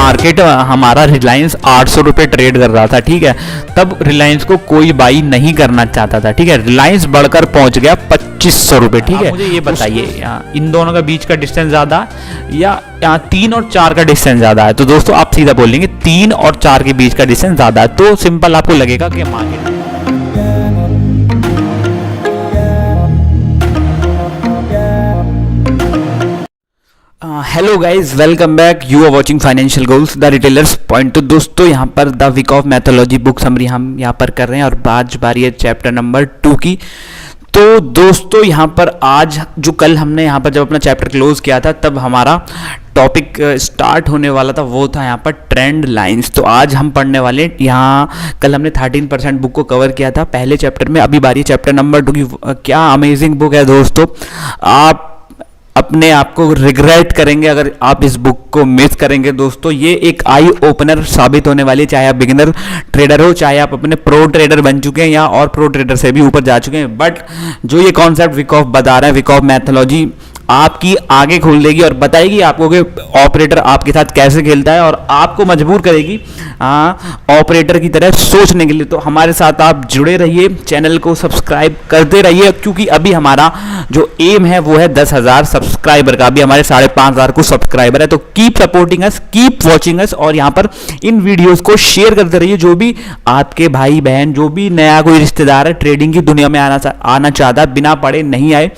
Market हमारा रिलायंस 800 रुपये trade कर रहा था, ठीक है, तब रिलायंस को कोई बाई नहीं करना चाहता था, ठीक है। रिलायंस बढ़कर पहुंच गया 2500 रुपये, ठीक है। मुझे ये बताइए इन दोनों का बीच का डिस्टेंस ज़्यादा या 3 और 4 का डिस्टेंस ज़्यादा है? तो दोस्तों आप सीधा बोलेंगे 3 और 4 के बीच का डिस्टेंस ज़्यादा है, तो सिंपल आपको लगेगा कि market. Hello guys, welcome back. You are watching financial goals the retailers point. तो दोस्तों यहाँ पर the week of mythology book summary हम यहाँ पर कर रहे हैं और आज बारी है चैप्टर नंबर 2 की। तो दोस्तों यहाँ पर आज जो कल हमने यहाँ पर जब अपना चैप्टर क्लोज किया था तब हमारा टॉपिक स्टार्ट होने वाला था, वो था यहाँ पर ट्रेंड लाइंस। तो आज हम पढ़ने वाले यहाँ, कल हमने 13% बुक को कवर किया था पहले चैप्टर में, अभी बारी चैप्टर नंबर 2 की। क्या अमेजिंग बुक है दोस्तों, आप अपने आप को रिग्रेट करेंगे अगर आप इस बुक को मिस करेंगे दोस्तों। ये एक आई ओपनर साबित होने वाली है, चाहे आप बिगिनर ट्रेडर हो, चाहे आप अपने प्रो ट्रेडर बन चुके हैं या और प्रो ट्रेडर से भी ऊपर जा चुके हैं। बट जो ये कॉन्सेप्ट वीक ऑफ बता रहे हैं, वीक ऑफ मैथोलॉजी आपकी आगे खोल देगी और बताएगी आपको कि ऑपरेटर आपके साथ कैसे खेलता है और आपको मजबूर करेगी ऑपरेटर की तरह सोचने के लिए। तो हमारे साथ आप जुड़े रहिए, चैनल को सब्सक्राइब करते रहिए, क्योंकि अभी हमारा जो एम है वो है 10,000 सब्सक्राइबर का। अभी हमारे 5,500 को सब्सक्राइबर है। तो keep supporting us, keep watching us और यहाँ पर इन वीडियोस को शेयर करते रहिए। जो भी आपके भाई बहन, जो भी नया कोई रिश्तेदार है ट्रेडिंग की दुनिया में आना चाहता है, बिना पढ़े नहीं आए,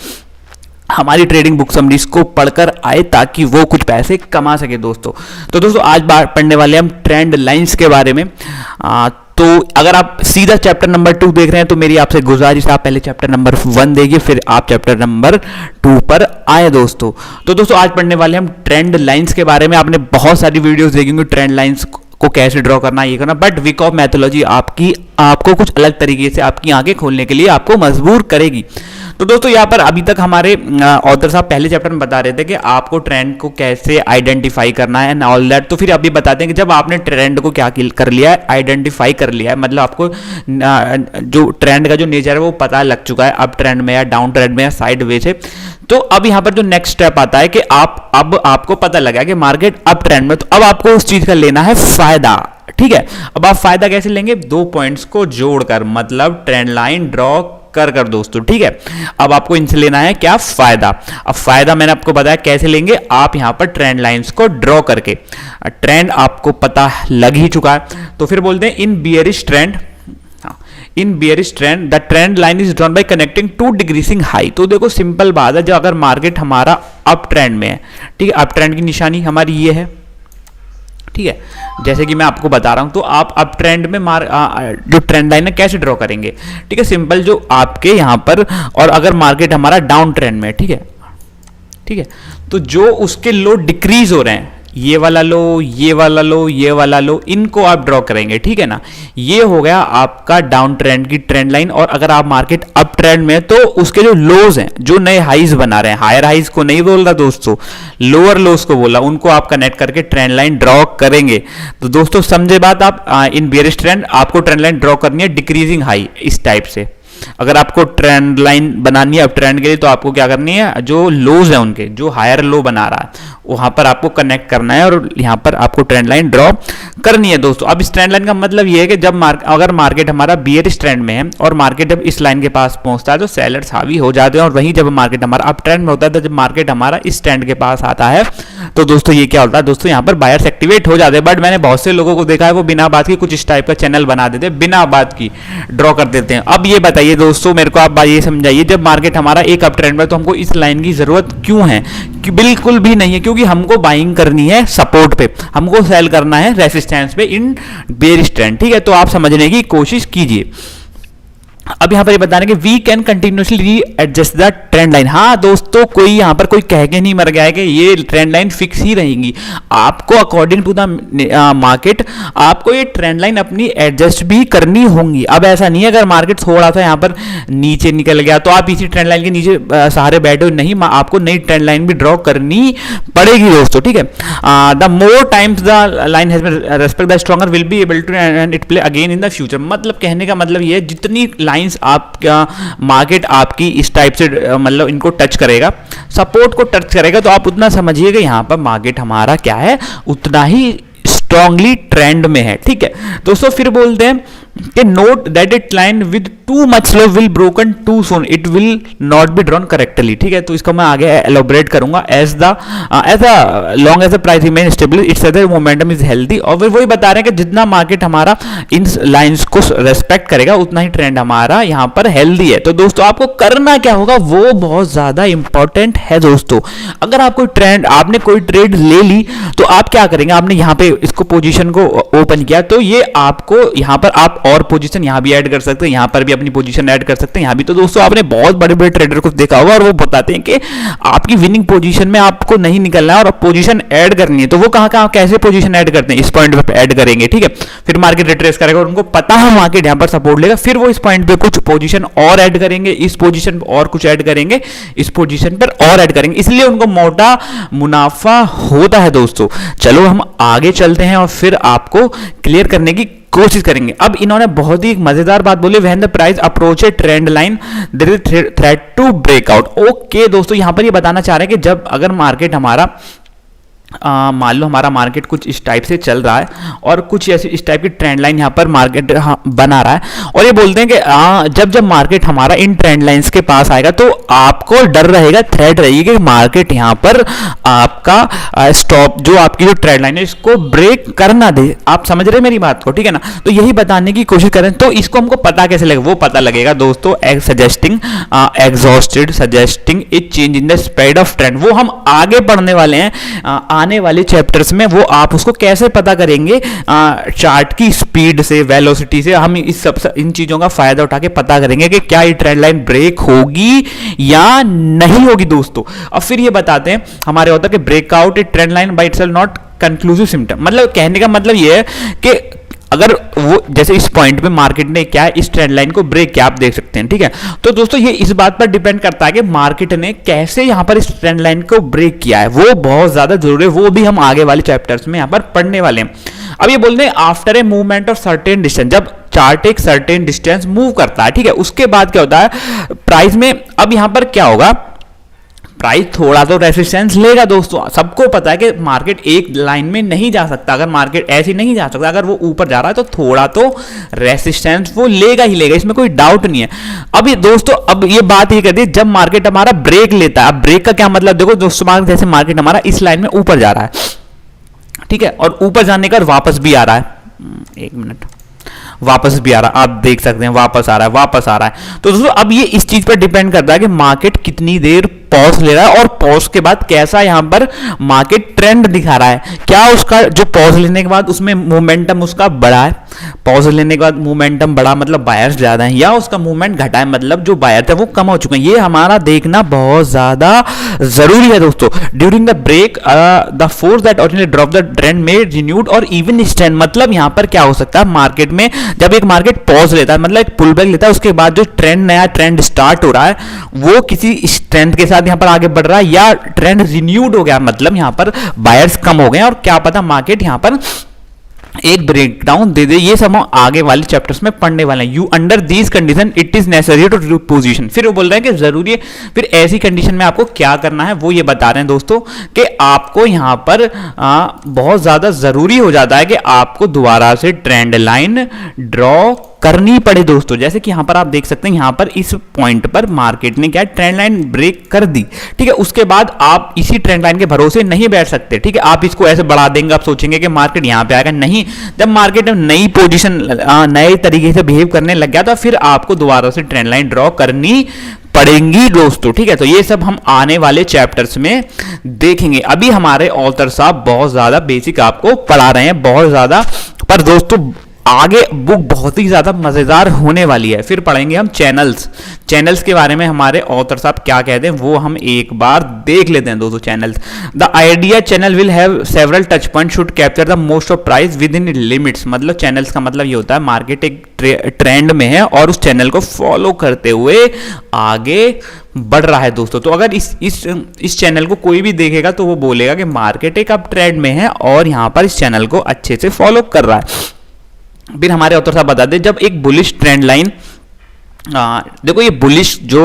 हमारी ट्रेडिंग बुक समरीज को पढ़कर आए ताकि वो कुछ पैसे कमा सके दोस्तों। तो दोस्तों आज पढ़ने वाले हम ट्रेंड लाइंस के बारे में। तो अगर आप सीधा चैप्टर नंबर 2 देख रहे हैं तो मेरी आपसे गुजारिश है आप पहले चैप्टर नंबर 1 देखिए, फिर आप चैप्टर नंबर 2 पर आए दोस्तों। तो दोस्तों आज पढ़ने वाले हम ट्रेंड लाइंस के बारे में। आपने बहुत सारी वीडियोस देखी होंगी ट्रेंड लाइंस को कैसे ड्रॉ करना, ये करना, बट वीक ऑफ मैथोलॉजी आपको कुछ अलग तरीके से आपकी आंखें खोलने के लिए आपको मजबूर करेगी। तो दोस्तों यहाँ पर अभी तक हमारे ऑथर साहब पहले चैप्टर में बता रहे थे कि आपको ट्रेंड को कैसे आइडेंटिफाई करना है एंड ऑल दैट। तो फिर अभी बताते हैं कि जब आपने ट्रेंड को क्या कर लिया है, आइडेंटिफाई कर लिया है, मतलब आपको जो ट्रेंड का जो नेचर है वो पता लग चुका है, अप ट्रेंड में या डाउन ट्रेंड में या साइड वे से। तो अब यहाँ पर जो नेक्स्ट स्टेप आता है कि अब आपको पता लगा कि मार्केट अप ट्रेंड में, तो अब आपको उस चीज का लेना है फायदा, ठीक है। अब आप फायदा कैसे लेंगे? 2 पॉइंट्स को जोड़कर, मतलब ट्रेंड लाइन ड्रॉ कर दोस्तों, ठीक है। अब आपको इनसे लेना है क्या? फायदा। अब फायदा मैंने आपको बताया कैसे लेंगे, आप यहां पर ट्रेंड लाइंस को ड्रॉ करके। ट्रेंड आपको पता लग ही चुका है, तो फिर बोलते हैं in bearish trend, the trend line is drawn by connecting 2 decreasing high. तो देखो सिंपल बात है, जो अगर मार्केट हमारा अप ट्रेंड में है, ठीक है, अप ट्रेंड की निशानी हमारी ये है, ठीक है, जैसे कि मैं आपको बता रहा हूं। तो आप अप ट्रेंड में जो ट्रेंड लाइन है कैसे ड्रॉ करेंगे, ठीक है, सिंपल, जो आपके यहां पर, और अगर मार्केट हमारा डाउन ट्रेंड में, ठीक है, तो जो उसके लो डिक्रीज हो रहे हैं, ये वाला लो, ये वाला लो, ये वाला लो, इनको आप ड्रॉ करेंगे, ठीक है ना। ये हो गया आपका डाउन ट्रेंड की ट्रेंड लाइन। और अगर आप मार्केट अप ट्रेंड में, तो उसके जो लोज हैं, जो नए हाइज बना रहे हैं, हायर हाइज को नहीं बोल रहा दोस्तों, लोअर लोज को बोला, उनको आप कनेक्ट करके ट्रेंड लाइन ड्रॉ करेंगे। तो दोस्तों समझे बात आप, इन बियरिश ट्रेंड आपको ट्रेंड लाइन ड्रॉ करनी है डिक्रीजिंग हाई इस टाइप से। अगर आपको ट्रेंड लाइन बनानी है अप ट्रेंड के लिए, तो आपको क्या करनी है, जो लोज है उनके, जो हायर लो बना रहा है, वहां पर आपको कनेक्ट करना है और यहां पर आपको ट्रेंड लाइन ड्रॉ करनी है दोस्तों। अब इस ट्रेंड लाइन का मतलब ये है कि जब अगर मार्केट हमारा बियरिश ट्रेंड में है और मार्केट जब इस लाइन के पास पहुंचता है तो सेलर्स हावी हो जाते हैं, और वहीं जब मार्केट हमारा अप ट्रेंड में होता है, तो जब मार्केट हमारा इस ट्रेंड के पास आता है तो दोस्तों ये क्या होता है दोस्तों, यहाँ पर बायर्स एक्टिवेट हो जाते हैं। बट मैंने बहुत से लोगों को देखा है वो बिना बात की कुछ इस टाइप का चैनल बना देते हैं, बिना बात की ड्रॉ कर देते हैं। अब ये बताइए दोस्तों, मेरे को आप बात ये समझाइए, जब मार्केट हमारा एक अप ट्रेंड में, तो हमको इस लाइन की जरूरत क्यों है? कि बिल्कुल भी नहीं है, क्योंकि हमको बाइंग करनी है सपोर्ट पे, हमको सेल करना है रेसिस्टेंस पे इन बेरिश ट्रेंड, ठीक है। तो आप समझने की कोशिश कीजिए। अब यहां पर ये बताने कि वी कैन कंटिन्यूसली री एडजस्ट द ट्रेंड लाइन। हाँ दोस्तों, कोई यहां पर कोई कह के नहीं मर गया है कि ये ट्रेंड लाइन फिक्स ही रहेंगी। आपको अकॉर्डिंग टू द मार्केट आपको ये ट्रेंड लाइन अपनी एडजस्ट भी करनी होंगी। अब ऐसा नहीं है अगर मार्केट थोड़ा सा यहां पर नीचे निकल गया तो आप इसी ट्रेंड लाइन के नीचे सहारे बैठे हो, नहीं, आपको नई ट्रेंड लाइन भी ड्रॉ करनी पड़ेगी दोस्तों, ठीक है। The more times the line has been respect the stronger will be able to and it play again in the future. मतलब कहने का मतलब ये है, जितनी लाइंस आपका मार्केट आपकी इस टाइप से मतलब इनको टच करेगा, सपोर्ट को टच करेगा, तो आप उतना समझिएगा यहां पर मार्केट हमारा क्या है, उतना ही स्ट्रांगली ट्रेंड में है। ठीक है दोस्तों, फिर बोलते हैं कि note that it line with too much slow will broken too soon, it will not be drawn correctly. ठीक है, तो इसको मैं आगे एलोबरेट करूंगा। As long as the price remain stable its other momentum is healthy. और फिर वही बता रहे हैं कि जितना मार्केट हमारा इन लाइंस को रेस्पेक्ट करेगा उतना ही ट्रेंड हमारा यहाँ पर हेल्दी है। तो दोस्तों आपको करना क्या होगा वो बहुत ज्यादा इंपॉर्टेंट है दोस्तों। अगर आपने कोई ट्रेड ले ली तो आप क्या करेंगे, आपने यहाँ पे इसको पोजीशन को ओपन किया तो ये आपको यहाँ पर आप और पोजीशन यहाँ भी ऐड कर सकते हैं, यहाँ पर भी अपनी पोजीशन ऐड कर सकते हैं, यहाँ भी। तो दोस्तों आपने बहुत बड़े बड़े ट्रेडर को देखा होगा और वो बताते हैं कि आपकी विनिंग पोजीशन में आपको नहीं निकलना है और पोजीशन ऐड करनी है। तो वो कहाँ कैसे पोजीशन ऐड करते हैं, इस पॉइंट पे ऐड करेंगे। ठीक है, फिर मार्केट रिट्रेस करेगा और उनको पता है मार्केट यहाँ पर सपोर्ट लेगा, फिर वो इस पॉइंट पे कुछ पोजीशन और ऐड करेंगे, इस पोजीशन पर और कुछ ऐड करेंगे, इस पोजीशन पर और ऐड करेंगे, इसलिए उनको मोटा मुनाफा होता है दोस्तों। चलो हम आगे चलते हैं और फिर आपको क्लियर करने की कोशिश करेंगे। अब इन्होंने बहुत ही मजेदार बात बोली, when the price approach a trend line there is threat to breakout. Okay दोस्तों, यहां पर ये बताना चाह रहे हैं कि जब अगर मार्केट हमारा मान लो हमारा मार्केट कुछ इस टाइप से चल रहा है और कुछ ऐसी इस टाइप की ट्रेंड लाइन यहाँ पर मार्केट बना रहा है और ये बोलते हैं कि जब मार्केट हमारा इन ट्रेंड लाइंस के पास आएगा तो आपको डर रहेगा, थ्रेट रहेगी कि मार्केट यहाँ पर आपका स्टॉप जो आपकी जो ट्रेंड लाइन है इसको ब्रेक करना दे। आप समझ रहे मेरी बात को, ठीक है ना? तो यही बताने की कोशिश करें। तो इसको हमको पता कैसे लगेगा, वो पता लगेगा दोस्तों suggesting A change in the speed of trend. वो हम आगे पढ़ने वाले हैं आने वाले चैप्टर्स में, वो आप उसको कैसे पता करेंगे चार्ट की स्पीड से, वेलोसिटी से। हम इन चीजों का फायदा उठा के पता करेंगे कि क्या ये ट्रेंड लाइन ब्रेक होगी या नहीं होगी दोस्तों। और फिर ये बताते हैं हमारे होता है कि breakout A trend line by itself not conclusive symptom. मतलब कहने का मतलब ये है कि अगर वो जैसे इस पॉइंट पे मार्केट ने क्या इस ट्रेंड लाइन को ब्रेक किया, आप देख सकते हैं। ठीक है, तो दोस्तों ये इस बात पर डिपेंड करता है कि मार्केट ने कैसे यहां पर इस ट्रेंड लाइन को ब्रेक किया है, वो बहुत ज्यादा जरूरी है। वो भी हम आगे वाले चैप्टर्स में यहां पर पढ़ने वाले हैं। अब ये बोलते हैं after a movement of certain distance, जब चार्ट एक सर्टेन डिस्टेंस मूव करता है, ठीक है, उसके बाद क्या होता है प्राइस में। अब यहां पर क्या होगा, प्राइस थोड़ा तो रेसिस्टेंस लेगा दोस्तों। सबको पता है कि मार्केट एक लाइन में नहीं जा सकता, अगर मार्केट ऐसे नहीं जा सकता, अगर वो ऊपर जा रहा है तो थोड़ा तो रेसिस्टेंस वो लेगा ही लेगा, इसमें कोई डाउट नहीं है। अब ये दोस्तों अब ये बात ये करती है जब मार्केट हमारा ब्रेक लेता है। अब ब्रेक का क्या मतलब, देखो दोस्तों जैसे मार्केट हमारा इस लाइन में ऊपर जा रहा है, ठीक है, और ऊपर जाने का वापस भी आ रहा है, एक मिनट, वापस भी आ रहा है, आप देख सकते हैं वापस आ रहा है। तो दोस्तों अब ये इस चीज पर डिपेंड करता है कि मार्केट कितनी देर पॉज ले रहा है और पॉज के बाद कैसा यहां पर मार्केट ट्रेंड दिखा रहा है। क्या उसका जो पॉज लेने के बाद उसमें मोमेंटम उसका बढ़ा है, पॉज लेने के बाद मोमेंटम बढ़ा मतलब बायर्स ज्यादा है, या उसका मूवमेंट घटा है मतलब जो बायर थे वो कम हो चुके हैं। ये हमारा देखना बहुत ज्यादा जरूरी है दोस्तों। During the break the force that originally drop the trend में रिन्यूड और इवन स्ट्रेंथ। मतलब यहां पर क्या हो सकता है, मार्केट में जब एक मार्केट पॉज लेता है मतलब एक पुल बैक लेता है, उसके बाद जो ट्रेंड नया ट्रेंड स्टार्ट हो रहा है वो किसी स्ट्रेंथ के साथ यहां पर आगे बढ़ रहा है, या ट्रेंड रिन्यूड हो गया मतलब यहां पर बायर्स कम हो गए और क्या पता मार्केट यहां पर एक ब्रेकडाउन दे दे। ये सब हम आगे वाले चैप्टर्स में पढ़ने वाले हैं। You under these condition it is necessary to reposition. फिर वो बोल रहे हैं कि जरूरी है, फिर ऐसी कंडीशन में आपको क्या करना है वो ये बता रहे हैं दोस्तों कि आपको यहां पर बहुत ज्यादा जरूरी हो जाता है कि आपको दोबारा से ट्रेंड लाइन ड्रॉ करनी पड़े दोस्तों। जैसे कि यहां पर आप देख सकते हैं यहां पर इस पॉइंट पर मार्केट ने क्या ट्रेंड लाइन ब्रेक कर दी, ठीक है। उसके बाद आप इसी ट्रेंड लाइन के भरोसे नहीं बैठ सकते, ठीक है। आप इसको ऐसे बढ़ा देंगे, आप सोचेंगे कि मार्केट यहां पे आएगा, नहीं। जब मार्केट नई पोजीशन नए तरीके से बिहेव करने लग गया तो फिर आपको दोबारा से ट्रेंड लाइन ड्रॉ करनी पड़ेंगी दोस्तों, ठीक है। तो ये सब हम आने वाले चैप्टर्स में देखेंगे। अभी हमारे ऑथर साहब बहुत ज्यादा बेसिक आपको पढ़ा रहे हैं, बहुत ज्यादा, पर दोस्तों आगे बुक बहुत ही ज्यादा मजेदार होने वाली है। फिर पढ़ेंगे हम चैनल्स के बारे में, हमारे ऑथर साहब क्या कहते हैं वो हम एक बार देख लेते हैं दोस्तों। Channels, the idea channel will have several touch point should capture the most of price with in limits. मतलब चैनल्स का मतलब ये होता है मार्केट एक ट्रेंड में है और उस चैनल को फॉलो करते हुए आगे बढ़ रहा है दोस्तों। तो अगर इस चैनल को कोई भी देखेगा तो वो बोलेगा कि मार्केट एक अब ट्रेंड में है और यहां पर इस चैनल को अच्छे से फॉलो कर रहा है। फिर हमारे ऑथर साहब बता दें जब एक बुलिश ट्रेंड लाइन देखो ये बुलिश जो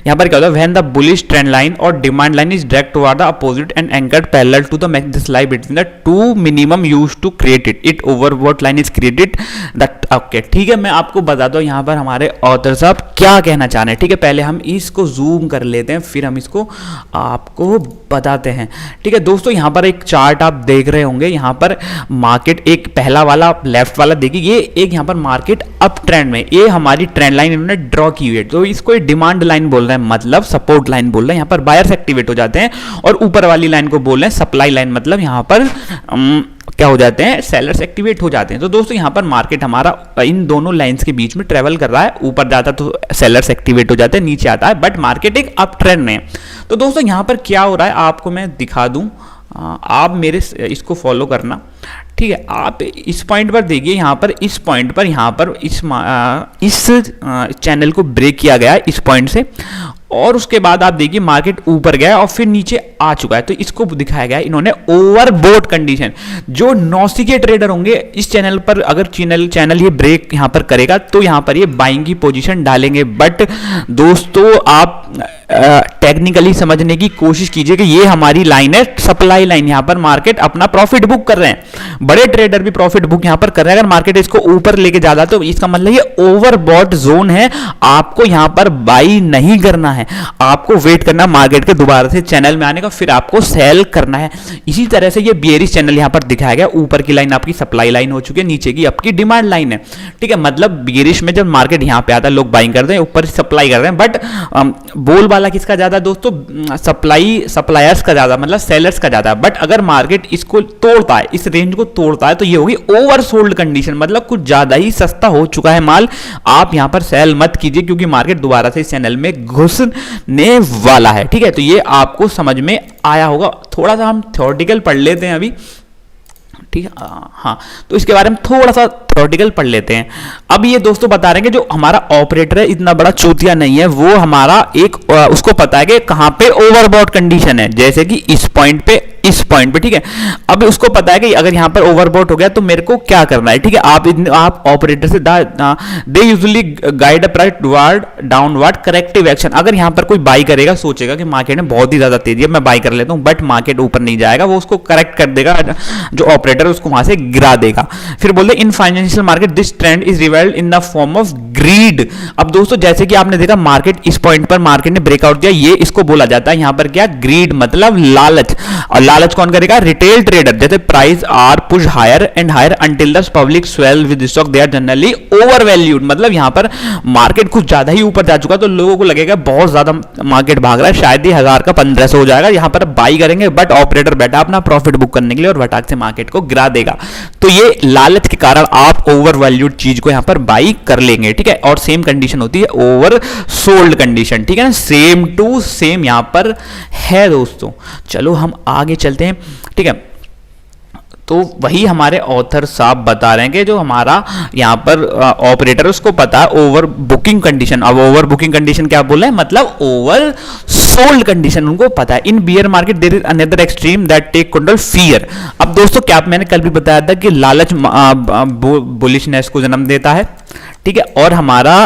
यहाँ पर क्या होता है, when the bullish trend line और demand line is direct toward the opposite and anchored parallel to the match this lie between the two minimum use to create it overbought line is created that. Okay ठीक है, मैं आपको बता दूं यहाँ पर हमारे ऑथर साहब क्या कहना चाह रहे हैं। ठीक है, पहले हम इसको जूम कर लेते हैं, फिर हम इसको आपको बताते हैं। ठीक है दोस्तों, यहाँ पर एक चार्ट आप देख रहे होंगे, यहाँ पर मार्केट एक पहला वाला लेफ्ट वाला देखिए, ये एक यहाँ पर मार्केट अप ट्रेंड में, ये हमारी ट्रेंड लाइन इन्होंने ड्रॉ की हुई है, तो इसको डिमांड लाइन बोल रहे हैं, मतलब सपोर्ट लाइन बोल रहे हैं। यहाँ पर बायर्स एक्टिवेट हो जाते हैं और ऊपर वाली लाइन को बोल रहे हैं सप्लाई लाइन, मतलब यहाँ पर क्या हो जाते हैं, सेलर्स एक्टिवेट हो जाते हैं। तो दोस्तों यहाँ पर मार्केट हमारा इन दोनों लाइंस के बीच में ट्रेवल कर रहा है, ऊपर जाता तो सेलर्स एक्टिवेट हो जाते हैं, नीचे आता है, बट मार्केट एक अप ट्रेंड में है। तो दोस्तों यहाँ पर क्या हो रहा है आपको मैं दिखा दूं, आप मेरे इसको फॉलो करना। ठीक है, आप इस पॉइंट पर देखिए, यहाँ पर इस पॉइंट पर, यहाँ पर इस चैनल को ब्रेक किया गया है इस पॉइंट से, और उसके बाद आप देखिए मार्केट ऊपर गया और फिर नीचे आ चुका है। तो इसको दिखाया गया है इन्होंने ओवरबोट कंडीशन। जो नौसिखिए ट्रेडर होंगे इस चैनल पर, अगर चैनल ये ब्रेक यहाँ पर करेगा तो यहाँ पर ये बाइंग की पोजीशन डालेंगे। बट दोस्तों आप टेक्निकली समझने की कोशिश कीजिए कि ये हमारी लाइन है सप्लाई लाइन, यहाँ पर मार्केट अपना प्रॉफिट बुक कर रहे हैं, बड़े ट्रेडर भी प्रॉफिट बुक यहाँ पर कर रहे हैं। अगर मार्केट इसको ऊपर लेके जाता तो इसका मतलब ये ओवरबॉट जोन है, आपको यहाँ पर बाई नहीं करना है, आपको वेट करना मार्केट के दोबारा से चैनल में आने का, फिर आपको सेल करना है। इसी तरह से ये बियरिश चैनल यहाँ पर दिखाया गया, ऊपर की लाइन आपकी सप्लाई लाइन हो चुकी है, नीचे की आपकी डिमांड लाइन है। ठीक है, मतलब बियरिश में जब मार्केट यहाँ पे आता है लोग बाइंग करते हैं, ऊपर सप्लाई कर रहे हैं, बट बोल वाला किसका ज्यादा है दोस्तों, सप्लायर्स का ज्यादा, मतलब सेलर्स का ज्यादा। बट अगर मार्केट इसको तोड़ता है, इस रेंज को तोड़ता है, तो ये होगी ओवरसोल्ड कंडीशन, मतलब कुछ ज्यादा ही सस्ता हो चुका है माल। आप यहां पर सेल मत कीजिए क्योंकि मार्केट दोबारा से इस चैनल में घुसने वाला है। ठीक है, तो ये आपको समझ में आया होगा। थोड़ा सा हम थ्योरेटिकल पढ़ लेते हैं अभी। ठीक है, हाँ, तो इसके बारे में थोड़ा सा थ्योरेटिकल पढ़ लेते हैं। अब ये दोस्तों बता रहे हैं कि जो हमारा ऑपरेटर है इतना बड़ा चूतिया नहीं है, वो हमारा एक उसको पता है कि कहां पे ओवरबॉट कंडीशन है, जैसे कि इस पॉइंट पे, इस पॉइंट पे। ठीक है, अब उसको पता है कि अगर यहां पर ओवरबॉट हो गया तो मेरे को क्या करना है। ठीक है, आप ऑपरेटर से they usually guide a price toward downward corrective action. अगर यहां पर कोई बाई करेगा, सोचेगा कि मार्केट में बहुत ही ज्यादा तेजी है, मैं बाई कर लेता हूं, बट मार्केट ऊपर नहीं जाएगा, वो उसको करेक्ट कर देगा, जो ऑपरेटर उसको वहां से गिरा देगा। फिर बोलते in financial market this trend is revealed in the form of greed. अब दोस्तों जैसे कि आपने देखा मार्केट इस पॉइंट पर मार्केट ने ब्रेकआउट दिया, ये इसको बोला जाता है यहां पर क्या, ग्रीड, मतलब लालच। और लालच कौन करेगा, रिटेल ट्रेडर। जैसे price are push higher and higher until the public swell with stock they are generally overvalued. मतलब यहां पर मार्केट कुछ ज्यादा ही ऊपर जा चुका, तो लोगों को लगेगा बहुत ज्यादा मार्केट भाग रहा है, शायद ही 1000 का 1500 हो जाएगा, यहां पर बाई करेंगे, बट ऑपरेटर बैठा अपना प्रॉफिट बुक करने के लिए और वटाक से मार्केट को गिरा देगा। तो ये लालच के कारण आप ओवर वैल्यूड चीज को यहां पर बाई कर लेंगे। ठीक है, और सेम कंडीशन होती है ओवर सोल्ड कंडीशन। ठीक है ना, सेम टू सेम यहां पर है दोस्तों। चलो हम आगे चलते हैं। ठीक है, तो वही हमारे ऑथर साहब बता रहे हैं कि जो हमारा यहाँ पर ऑपरेटर उसको पता है ओवर बुकिंग कंडीशन। अब ओवर बुकिंग कंडीशन क्या बोल रहे हैं, मतलब ओवर सोल्ड कंडीशन उनको पता है। In bear market there is another extreme that take control, fear. अब दोस्तों क्या मैंने कल भी बताया था कि लालच बुलिशनेस को जन्म देता है। ठीक है, और हमारा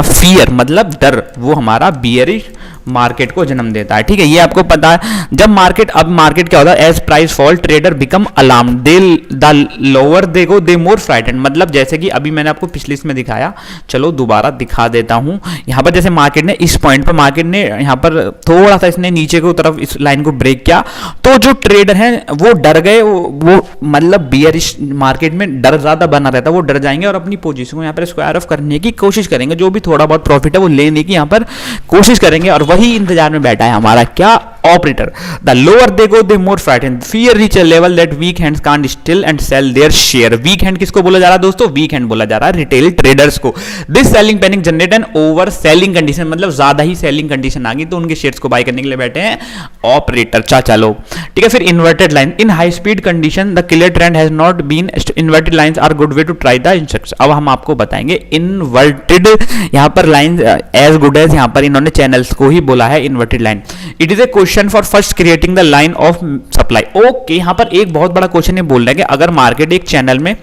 फियर मतलब डर, वो हमारा बियरिश मार्केट को जन्म देता है। ठीक है, ये आपको पता है। जब मार्केट, अब मार्केट क्या होता है, as price fall trader become alarm, they the lower they go they more frightened. मतलब जैसे कि अभी मैंने आपको पिछली इसमें दिखाया, चलो दोबारा दिखा देता हूं। यहां पर जैसे मार्केट ने इस पॉइंट पर, मार्केट ने यहां पर थोड़ा सा इसने नीचे की तरफ इस लाइन को ब्रेक किया, तो जो ट्रेडर हैं वो डर गए, वो मतलब बियरिश मार्केट में डर ज्यादा बना रहता है, वो डर जाएंगे और अपनी पोजीशन को यहां पर स्क्वायर ऑफ करने की कोशिश करेंगे, जो भी थोड़ा बहुत प्रॉफिट है वो लेने की यहां पर कोशिश करेंगे। और वही इंतजार में बैठा है हमारा क्या, operator. The lower they go they more frightened, fear reach a level that weak hands can't still and sell their share. Weak hand किसको बोला जा रहा है दोस्तों, वीक हैंड बोला जा रहा है रिटेल ट्रेडर्स को। This selling panic generate N over selling condition, मतलब ज्यादा ही सेलिंग कंडीशन आ गई, तो उनके शेयर्स को बाय करने के लिए बैठे हैं ऑपरेटर, चाचा लोग। ठीक है, फिर inverted line in high speed condition the clear trend has not been, inverted lines are good way to try the instruction. अब हम आपको बताएंगे इन्वर्टेड, यहां पर लाइन एज गुड एज, यहां पर इन्होंने चैनल्स को ही बोला है inverted line. It is a question for first creating the line of supply. Okay, यहां पर एक बहुत बड़ा क्वेश्चन ये बोल रहा है कि अगर मार्केट एक चैनल में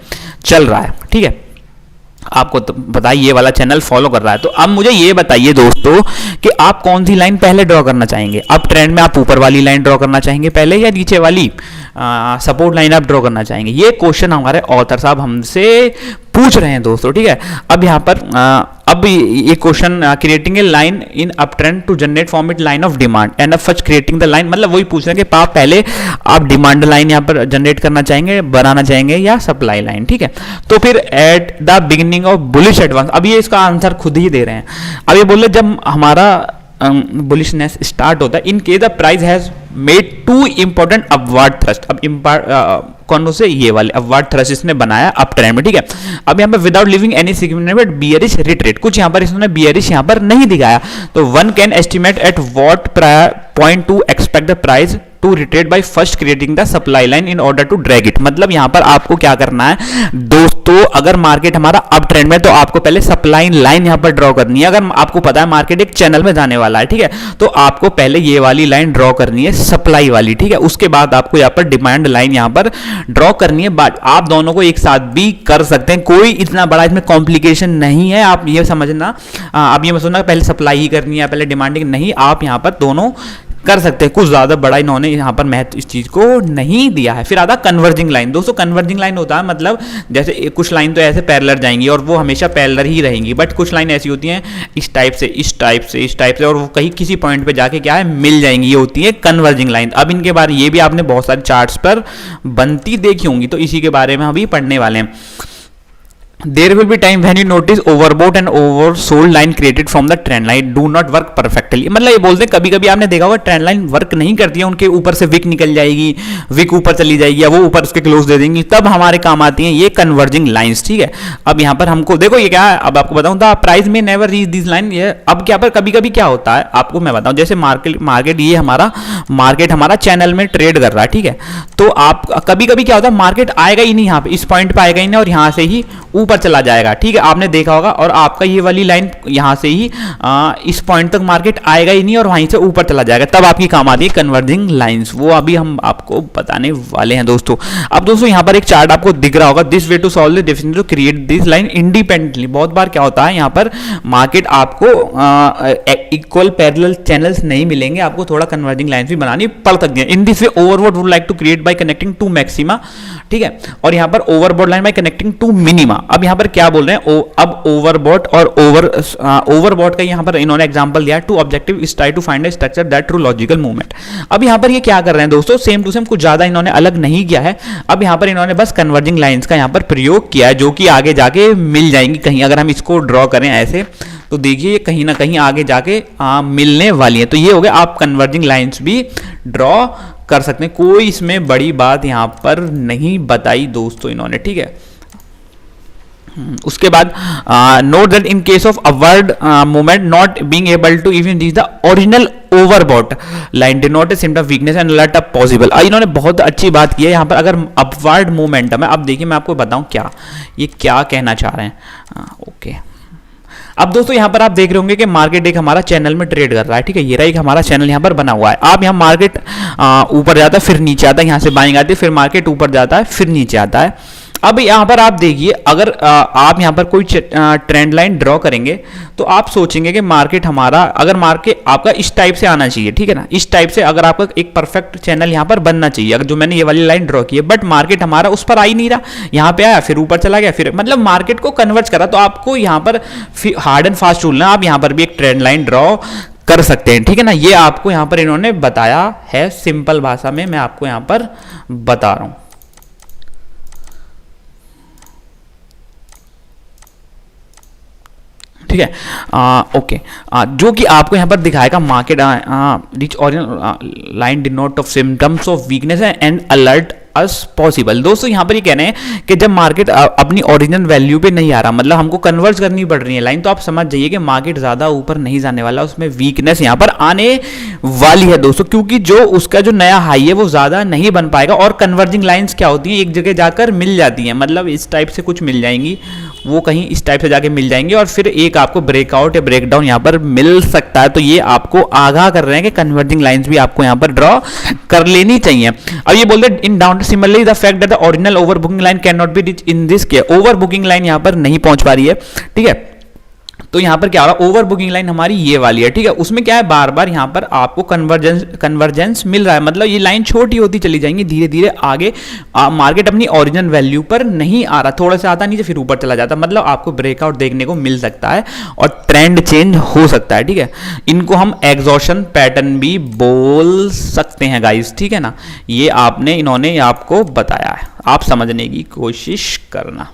चल रहा है, ठीक है, आपको तो पता है ये वाला चैनल फॉलो कर रहा है। तो अब मुझे ये बताइए दोस्तों कि आप कौन सी लाइन पहले ड्रॉ करना चाहेंगे। अब ट्रेंड में आप ऊपर वाली लाइन ड्रॉ करना चाहेंगे पहले या नीचे वाली सपोर्ट लाइन आप ड्रॉ करना चाहेंगे। ये क्वेश्चन हमारे ऑथर साहब हमसे पूछ रहे हैं दोस्तों, ठीक है। अब यहाँ पर अब ये question creating a line in up trend to generate form it line of demand and अब फर्स्ट क्रिएटिंग द लाइन, मतलब वही पूछ रहे हैं कि आप पहले आप डिमांड लाइन यहाँ पर जनरेट करना चाहेंगे, बनाना चाहेंगे या सप्लाई लाइन, ठीक है। तो फिर eight the beginning of bullish advance, अब ये इसका आंसर खुद ही दे रहे हैं। अब ये बोल रहे जब हमारा बुलिशनेस स्टार्ट होता है in case the price has made two important upward thrust. अब कौन से ये वाले अपवर्ड थ्रस्ट इसने बनाया अप ट्रेंड में, ठीक है। अब यहाँ पर without leaving any significant bearish retreat, कुछ यहाँ पर इसने बियरिश यहाँ पर नहीं दिखाया। तो one can estimate at what point to expect the price to retreat by first creating the supply line in order to drag it. मतलब यहाँ पर आपको क्या करना है दोस्तों, अगर मार्केट हमारा अप ट्रेंड में तो आपको पहले सप्लाई लाइन यहाँ पर ड्रॉ करनी है। अगर आपको पता है मार्केट एक चैनल में जाने वाला है, ठीक है, तो आपको पहले ये वाली लाइन ड्रॉ करनी है सप्लाई वाली, ठीक है। उसके बाद आपको यहाँ पर डिमांड लाइन यहाँ पर ड्रॉ करनी है। बट आप दोनों को एक साथ भी कर सकते हैं, कोई इतना बड़ा इसमें कॉम्प्लिकेशन नहीं है। आप ये समझना, आप ये मत सोचना पहले सप्लाई ही करनी है पहले डिमांडिंग, नहीं, आप यहाँ पर दोनों कर सकते हैं। कुछ ज़्यादा बड़ा इन्होंने यहाँ पर महत्व इस चीज़ को नहीं दिया है। फिर आता कन्वर्जिंग लाइन। दोस्तों कन्वर्जिंग लाइन होता है मतलब जैसे कुछ लाइन तो ऐसे पैरेलल जाएंगी और वो हमेशा पैरेलल ही रहेंगी, बट कुछ लाइन ऐसी होती हैं इस टाइप से इस टाइप से इस टाइप से और वो कहीं किसी पॉइंट पे जाके क्या है मिल जाएंगी, ये होती है कन्वर्जिंग लाइन। अब इनके बारे ये भी आपने बहुत सारे चार्ट्स पर बनती देखी होंगी, तो इसी के बारे में अभी पढ़ने वाले हैं। There will be time when you notice overbought and oversold line created from the trend line do not work perfectly। मतलब ये बोलते हैं कभी कभी आपने देखा होगा ट्रेंड लाइन वर्क नहीं करती है, उनके ऊपर से विक निकल जाएगी, विक ऊपर चली जाएगी या वो ऊपर उसके क्लोज दे देंगी, तब हमारे काम आती हैं ये कन्वर्जिंग लाइंस, ठीक है। अब यहाँ पर हमको देखो ये क्या है, अब आपको बताऊँ द प्राइस में नेवर रीच दिस लाइन। ये अब क्या पर कभी कभी क्या होता है आपको मैं बताऊँ, जैसे मार्केट ये हमारा चैनल में ट्रेड कर रहा है, ठीक है। तो आप कभी कभी क्या होता है मार्केट आएगा ही नहीं यहाँ पे, इस पॉइंट पे आएगा ही नहीं और यहाँ से ही ऊपर चला जाएगा, ठीक है, आपने देखा होगा। और आपका ये वाली लाइन यहां से ही इस पॉइंट तक मार्केट आएगा ही नहीं और वहीं से ऊपर चला जाएगा, तब आपकी काम आती है कन्वर्जिंग लाइंस। वो अभी हम आपको बताने वाले हैं दोस्तों। अब दोस्तों यहां पर एक चार्ट आपको दिख रहा होगा, this way to solve the difference to create this line independently. बहुत बार क्या होता है यहाँ पर मार्केट आपको इक्वल पैरेलल चैनल्स नहीं मिलेंगे, आपको थोड़ा कन्वर्जिंग लाइंस भी बनानी पड़ सकती है। In this way overbought would like to create by connecting two maxima, ठीक है, और यहाँ पर overbought line by connecting two minima. अब यहाँ पर क्या बोल रहे हैं, अब ओवरबॉट और ओवरबॉट का यहाँ पर इन्होंने एग्जांपल दिया, to objective is try to find a structure that through logical movement. अब यहाँ पर ये क्या कर रहे हैं दोस्तों, सेम टू सेम, कुछ ज्यादा इन्होंने अलग नहीं किया है। अब यहाँ पर इन्होंने बस कन्वर्जिंग लाइंस का यहाँ पर प्रयोग किया है, जो कि आगे जाके मिल जाएंगी कहीं। अगर हम इसको ड्रॉ करें ऐसे तो देखिए कहीं ना कहीं आगे जाके मिलने वाली है। तो ये हो गया, आप कन्वर्जिंग लाइंस भी ड्रॉ कर सकते हैं, कोई इसमें बड़ी बात यहाँ पर नहीं बताई दोस्तों इन्होंने, ठीक है। उसके बाद note that in case of upward movement not being able to even reach the original overbought line denote a symptom of weakness and alert up possible. इन्होंने बहुत अच्छी बात की है यहाँ पर, अगर अपवर्ड मोमेंटम है। अब देखिए मैं आपको बताऊं क्या ये क्या कहना चाह रहे हैं। ओके, अब दोस्तों यहाँ पर आप देख रहे होंगे कि मार्केट एक हमारा चैनल में ट्रेड कर रहा है, ठीक है, ये रहा एक हमारा चैनल यहाँ पर बना हुआ है। आप यहाँ मार्केट ऊपर जाता है फिर नीचे आता है, यहाँ से बाइंग आती है फिर मार्केट ऊपर जाता है फिर नीचे आता है। अब यहाँ पर आप देखिए, अगर आप यहाँ पर कोई ट्रेंड लाइन ड्रॉ करेंगे तो आप सोचेंगे कि मार्केट हमारा, अगर मार्केट आपका इस टाइप से आना चाहिए, ठीक है ना, इस टाइप से अगर आपका एक परफेक्ट चैनल यहाँ पर बनना चाहिए, अगर जो मैंने ये वाली लाइन ड्रॉ की है, बट मार्केट हमारा उस पर आ ही नहीं रहा, यहाँ पे आया फिर ऊपर चला गया, फिर मतलब मार्केट को कन्वर्ट करा। तो आपको यहाँ पर हार्ड एंड फास्ट रूल ना, आप यहाँ पर भी एक ट्रेंड लाइन ड्रॉ कर सकते हैं, ठीक है ना। ये आपको यहाँ पर इन्होंने बताया है, सिंपल भाषा में मैं आपको यहाँ पर बता रहा हूँ। ठीक है, ओके, जो कि आपको यहाँ पर दिखाएगा market rich original line denote of symptoms of weakness and alert us possible. दोस्तों यहाँ पर ये कहना है कि जब मार्केट अपनी ओरिजिनल वैल्यू पे नहीं आ रहा, मतलब हमको कन्वर्ट करनी पड़ रही है लाइन, तो आप समझ जाइए कि मार्केट ज़्यादा ऊपर नहीं जाने वाला, उसमें वीकनेस यहाँ पर आने वाली है दोस्तों, क्योंकि जो उसका जो नया हाई है वो ज़्यादा नहीं बन पाएगा। और कन्वर्जिंग लाइंस क्या होती हैं, एक जगह जाकर मिल जाती हैं, मतलब इस टाइप से कुछ मिल जाएंगी, वो कहीं इस टाइप से जाके मिल जाएंगे और फिर एक आपको ब्रेकआउट या ब्रेकडाउन यहाँ पर मिल सकता है। तो ये आपको आगाह कर रहे हैं कि कन्वर्जिंग लाइंस भी आपको यहाँ पर ड्रॉ कर लेनी चाहिए। अब ये बोलते हैं in down similarly the fact that the original overbooking line can not be reach in this case, overbooking line यहाँ पर नहीं पहुंच पा रही है, ठीक है। तो यहां पर क्या हो रहा है, ओवर बुकिंग लाइन हमारी ये वाली है, ठीक है। उसमें क्या है, बार बार यहां पर आपको कन्वर्जेंस मिल रहा है, मतलब ये लाइन छोटी होती चली जाएंगी धीरे धीरे आगे। मार्केट अपनी ओरिजिनल वैल्यू पर नहीं आ रहा, थोड़ा सा आता नीचे फिर ऊपर चला जाता, मतलब आपको ब्रेकआउट देखने को मिल सकता है और ट्रेंड चेंज हो सकता है, ठीक है। इनको हम एग्जॉशन पैटर्न भी बोल सकते हैं गाइस, ठीक है ना। ये इन्होंने आपको बताया है, आप समझने की कोशिश करना।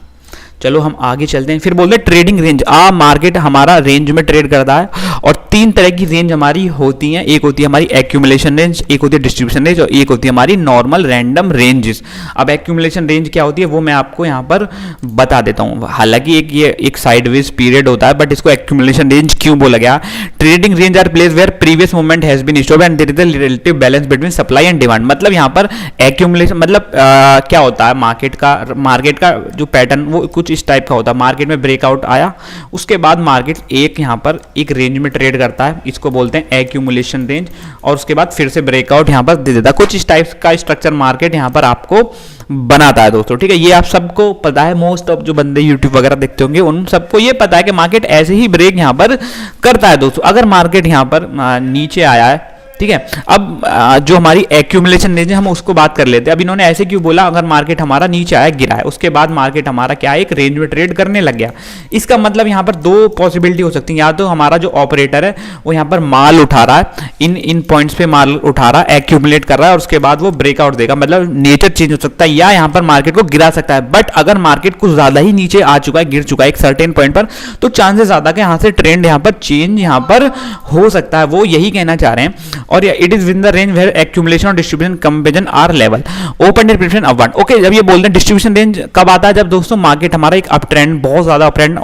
चलो हम आगे चलते हैं। फिर बोलते हैं ट्रेडिंग रेंज। मार्केट हमारा रेंज में ट्रेड करता है और तीन तरह की रेंज हमारी होती हैं, एक होती है हमारी एक्यूमुलेशन रेंज, एक होती है डिस्ट्रीब्यूशन रेंज और एक होती है हमारी नॉर्मल रैंडम रेंजेस। अब एक्यूमुलेशन रेंज क्या होती है वो मैं आपको यहाँ पर बता देता हूँ। हालांकि एक साइडवेज पीरियड होता है, बट इसको एक्यूमुलेशन रेंज क्यों बोला गया। Trading range are place where previous movement has been stopped and there is a relative balance between supply and demand. मतलब यहाँ पर एक्यूमुलेशन मतलब क्या होता है, मार्केट का जो पैटर्न वो कुछ इस टाइप का होता है। मार्केट में ब्रेकआउट आया, उसके बाद मार्केट यहाँ पर एक रेंज में ट्रेड करता है, इसको बोलते हैं एक्यूमुलेशन रेंज, और उसके बाद फिर से ब्रेकआउट यहाँ पर दे देता है। कुछ इस टाइप का स्ट्रक्चर मार्केट यहाँ पर आपको बनाता है दोस्तों, ठीक है। ये आप सबको पता है, मोस्ट ऑफ जो बंदे यूट्यूब वगैरह देखते होंगे उन सबको ये पता है कि मार्केट ऐसे ही ब्रेक यहाँ पर करता है दोस्तों। अगर मार्केट यहाँ पर नीचे आया है, ठीक है। अब जो हमारी एक्यूमुलेशन रेंज है हम उसको बात कर लेते हैं। अब इन्होंने ऐसे क्यों बोला, अगर मार्केट हमारा नीचे आया गिरा है, उसके बाद मार्केट हमारा क्या है, एक रेंज में ट्रेड करने लग गया। इसका मतलब यहाँ पर दो पॉसिबिलिटी हो सकती है, या तो हमारा जो ऑपरेटर है वो यहाँ पर माल उठा रहा है, इन पॉइंट्स पे माल उठा रहा है, एक्यूमुलेट कर रहा है और उसके बाद वो ब्रेकआउट देगा, मतलब नेचर चेंज हो सकता है, या यहाँ पर मार्केट को गिरा सकता है। बट अगर मार्केट कुछ ज्यादा ही नीचे आ चुका है, गिर चुका है एक सर्टेन पॉइंट पर, तो चांसेस ज्यादा कि यहाँ से ट्रेंड यहाँ पर चेंज यहाँ पर हो सकता है, वो यही कहना चाह रहे हैं। और it is with the range where accumulation और distribution comparison are level open distribution upward. Okay, जब ये बोलते हैं डिस्ट्रीब्यूशन रेंज कब आता है, जब दोस्तों मार्केट हमारा एक अप ट्रेंड, बहुत ज्यादा अप ट्रेंड,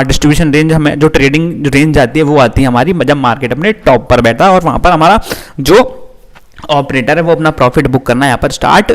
डिस्ट्रीब्यूशन रेंज हमें जो ट्रेडिंग रेंज आती है वो आती है हमारी जब मार्केट अपने टॉप पर बैठा है और वहां पर हमारा जो ऑपरेटर है वो अपना प्रॉफिट बुक करना यहाँ पर स्टार्ट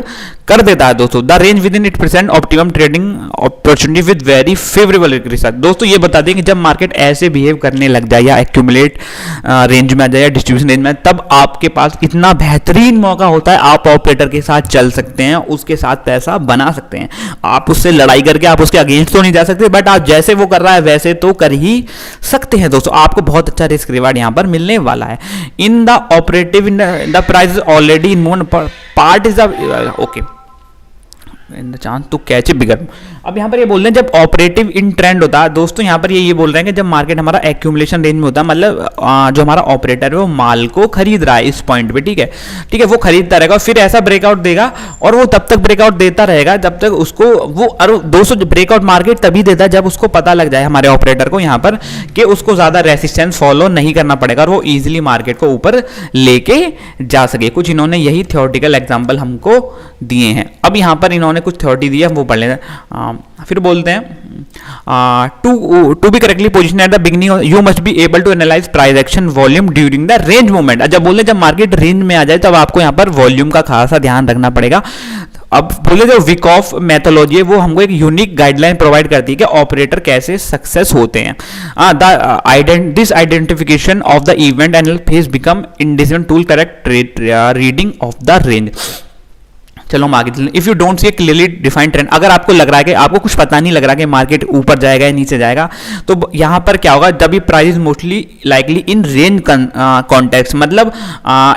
कर देता है दोस्तों। The range with in 8% optimum trading opportunity with very favourable research. दोस्तों ये बता दें कि जब मार्केट ऐसे बिहेव करने लग जाए या एक्यूमुलेट रेंज में आ जाए या डिस्ट्रीब्यूशन रेंज में, तब आपके पास इतना बेहतरीन मौका होता है, आप ऑपरेटर के साथ चल सकते हैं, उसके साथ पैसा बना सकते हैं। आप उससे लड़ाई करके आप उसके अगेंस्ट तो नहीं जा सकते, बट आप जैसे वो कर रहा है वैसे तो कर ही सकते हैं दोस्तों। आपको बहुत अच्छा रिस्क रिवार्ड यहाँ पर मिलने वाला है। In the operative in the price already in moon part is the okay in the chance to catch a bigger. अब यहाँ पर ये बोल रहे हैं जब ऑपरेटिव इन ट्रेंड होता है दोस्तों, यहाँ पर ये बोल रहे हैं कि जब मार्केट हमारा एक्यूमुलेशन रेंज में होता है, मतलब जो हमारा ऑपरेटर है वो माल को खरीद रहा है इस पॉइंट पे, ठीक है, वो खरीदता रहेगा और फिर ऐसा ब्रेकआउट देगा और वो तब तक ब्रेकआउट देता रहेगा जब तक उसको वो दोस्तों ब्रेकआउट मार्केट तभी देता है जब उसको पता लग जाए हमारे ऑपरेटर को यहाँ पर कि उसको ज्यादा रेसिस्टेंस फॉलो नहीं करना पड़ेगा और वो इजिली मार्केट को ऊपर लेके जा सके। कुछ इन्होंने यही थ्योरेटिकल एग्जाम्पल हमको दिए हैं। अब यहाँ पर इन्होंने कुछ थ्योरी दी है, वो पढ़ लेते हैं। फिर बोलते हैं to be correctly position at the beginning you must be able to analyse price action volume during the range movement. जब बोलते हैं जब मार्केट रेंज में आ जाए तब आपको यहाँ पर वॉल्यूम का खासा ध्यान रखना पड़ेगा। अब बोले जो विकॉफ मेथोलॉजी है वो हमको एक यूनिक गाइडलाइन प्रोवाइड करती है कि ऑपरेटर कैसे सक्सेस होते हैं। This identification of the event and face become indecision tool correct reading of the range. चलो हम आगे चलें। If you don't see A clearly defined trend, अगर आपको लग रहा है कि आपको कुछ पता नहीं लग रहा कि मार्केट ऊपर जाएगा या नीचे जाएगा, तो यहाँ पर क्या होगा, जब भी price mostly likely in range context, मतलब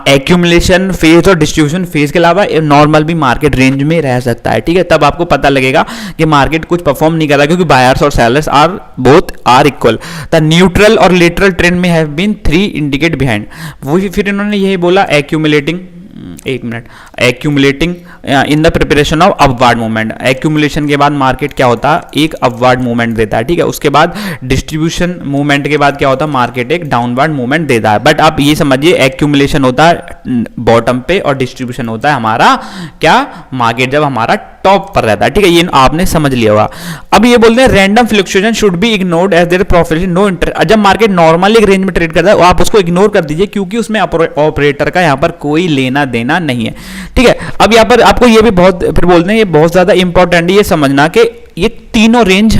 एक्यूमुलेशन फेज और डिस्ट्रीब्यूशन फेज के अलावा नॉर्मल भी मार्केट रेंज में रह सकता है, ठीक है। तब आपको पता लगेगा कि मार्केट कुछ परफॉर्म नहीं कर रहा क्योंकि बायर्स और sellers are both are equal. The neutral और लेटरल ट्रेंड में हैव बीन 3 इंडिकेट बिहाइंड। वही फिर इन्होंने यही बोला accumulating in the preparation of upward movement. Accumulation के बाद मार्केट क्या होता है, एक अपवर्ड मूवमेंट देता है, ठीक है। उसके बाद डिस्ट्रीब्यूशन मूवमेंट के बाद क्या होता है, मार्केट एक डाउनवर्ड मूवमेंट देता है। बट आप ये समझिए एक्यूमुलेशन होता है बॉटम पे और डिस्ट्रीब्यूशन होता है हमारा क्या, मार्केट जब हमारा टॉप पर रहता है, ठीक है। ये आपने समझ लिया होगा। अब ये बोलते हैं random fluctuation should be ignored as their profit no interest. जब मार्केट नॉर्मली एक रेंज में ट्रेड करता है आप उसको इग्नोर कर दीजिए क्योंकि उसमें ऑपरेटर का यहाँ पर कोई लेना देना नहीं है, ठीक है। अब यहाँ पर आपको ये भी बहुत फिर बोलते हैं, ये बहुत ज्यादा इंपॉर्टेंट है ये समझना कि ये तीनों रेंज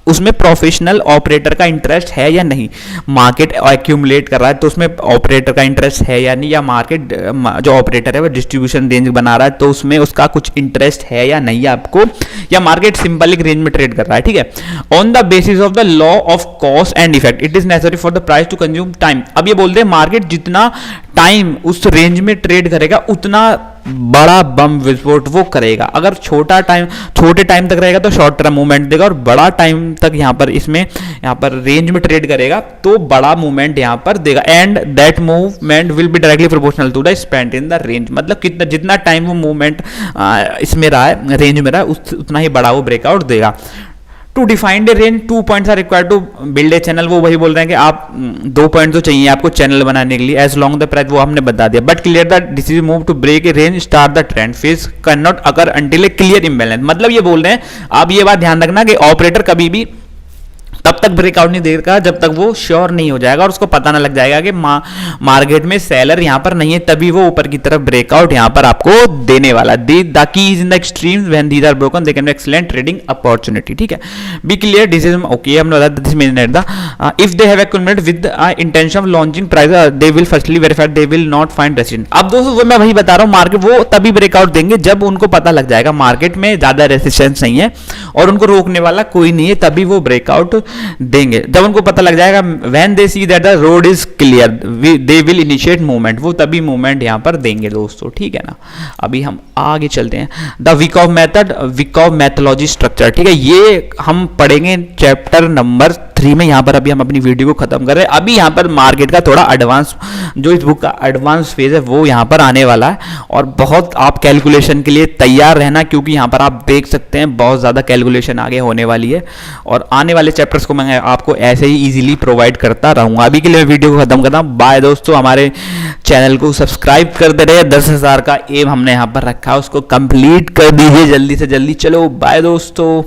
उसमें प्रोफेशनल ऑपरेटर का इंटरेस्ट है या नहीं, मार्केट एक्यूमुलेट कर रहा है तो उसमें ऑपरेटर का इंटरेस्ट है या नहीं, या मार्केट जो ऑपरेटर है वो डिस्ट्रीब्यूशन रेंज बना रहा है तो उसमें उसका कुछ इंटरेस्ट है या नहीं आपको, या मार्केट सिंपल एक रेंज में ट्रेड कर रहा है, ठीक है। On the basis of the law of cause and effect it is necessary for the price to consume time. अब ये बोलते हैं मार्केट जितना टाइम उस रेंज में ट्रेड करेगा उतना बड़ा बम विस्फोट वो करेगा। अगर छोटे टाइम तक रहेगा तो शॉर्ट टर्म मूवमेंट देगा, और बड़ा टाइम तक यहाँ पर रेंज में ट्रेड करेगा तो बड़ा मूवमेंट यहाँ पर देगा। And that movement will be directly proportional to the spend in the range, मतलब कितना जितना टाइम वो मूवमेंट इसमें रहा है, रेंज में रहा है, उतना ही बड़ा वो ब्रेकआउट देगा। To defined a range 2 points are required to build a channel, वो वही बोल रहे हैं कि आप 2 पॉइंट तो चाहिए आपको चैनल बनाने के लिए। एज लॉन्ग द प्राइस वो हमने बता दिया, but clear the decision move to break a range start the trend phase can not occur until a clear imbalance. मतलब ये बोल रहे हैं, आप ये बात ध्यान रखना कि ऑपरेटर कभी भी तब तक ब्रेकआउट नहीं देगा जब तक वो श्योर नहीं हो जाएगा और उसको पता ना लग जाएगा कि मार्केट में सेलर यहां पर नहीं है, तभी वो ऊपर की तरफ ब्रेकआउट यहां पर आपको देने वाला। The keys in the extremes when these are broken they can be excellent trading opportunity, ठीक है। बी क्लियर डिसीजन ओके, हमने बता this mean the if they have accumulated with intention of launching price they will firstly verify they will not find resistance. अब दोस्तों मैं वही बता रहा हूं, मार्केट वो तभी ब्रेकआउट देंगे जब उनको पता लग जाएगा मार्केट में ज्यादा रेजिस्टेंस नहीं है और उनको रोकने वाला कोई नहीं है, तभी वो ब्रेकआउट देंगे। जब उनको पता लग जाएगा when they see that the road is clear they will initiate movement, वो तभी मूवमेंट यहां पर देंगे दोस्तों, ठीक है ना। अभी हम आगे चलते हैं। द विकॉफ मेथड, विकॉफ मैथोलॉजी स्ट्रक्चर, ठीक है, ये हम पढ़ेंगे चैप्टर नंबर 3 में। यहां पर अभी हम अपनी वीडियो को खत्म कर रहे हैं। अभी यहां पर मार्केट का थोड़ा एडवांस, जो इस बुक का एडवांस फेज है वो यहां पर आने वाला है, और बहुत आप कैलकुलेशन के लिए तैयार रहना, क्योंकि यहां पर आप देख सकते हैं बहुत ज्यादा कैलकुलेशन आगे होने वाली है, और आने वाले चैप्टर्स को मैं आपको ऐसे ही इजीली प्रोवाइड करता रहूंगा। अभी के लिए वीडियो को खत्म करता हूं। बाय दोस्तों, हमारे चैनल को सब्सक्राइब करते रहे। 10,000 का एम हमने यहां पर रखा है, उसको कंप्लीट कर दीजिए जल्दी से जल्दी। चलो बाय दोस्तों।